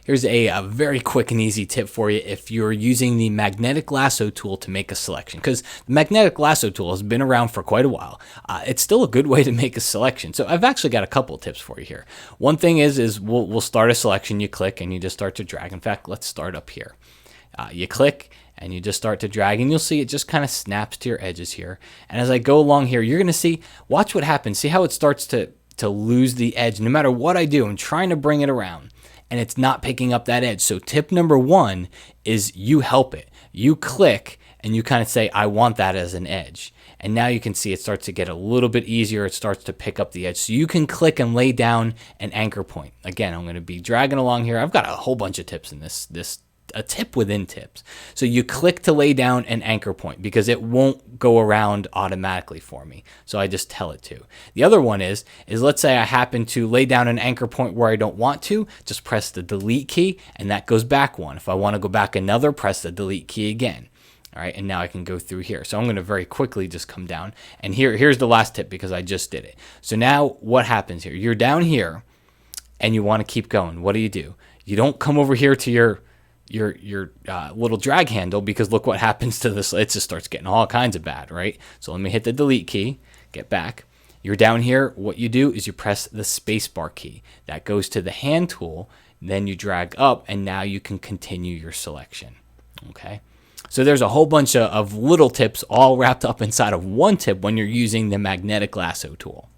Here's a very quick and easy tip for you if you're using the magnetic lasso tool to make a selection, because the magnetic lasso tool has been around for quite a while. It's still a good way to make a selection. So I've actually got a couple of tips for you here. One thing is we'll start a selection. You click and you just start to drag. In fact, let's start up here. You click and you just start to drag, and you'll see it just kind of snaps to your edges here. And as I go along here, you're going to see, watch what happens. See how it starts to lose the edge. No matter what I do, I'm trying to bring it around and it's not picking up that edge. So tip number one is you help it. You click and you kind of say, I want that as an edge. And now you can see it starts to get a little bit easier. It starts to pick up the edge. So you can click and lay down an anchor point. Again, I'm going to be dragging along here. I've got a whole bunch of tips in this a tip within tips. So you click to lay down an anchor point because it won't go around automatically for me. So I just tell it to. The other one is let's say I happen to lay down an anchor point where I don't want to, just press the delete key and that goes back one. If I want to go back another, press the delete key again. All right, and now I can go through here. So I'm going to very quickly just come down. And here's the last tip because I just did it. So now what happens here? You're down here and you want to keep going. What do? You don't come over here to your little drag handle, because look what happens to this. It just starts getting all kinds of bad, right? So let me hit the delete key, get back. You're down here. What you do is you press the spacebar key. That goes to the hand tool. Then you drag up, and now you can continue your selection. Okay. So there's a whole bunch of little tips all wrapped up inside of one tip when you're using the magnetic lasso tool.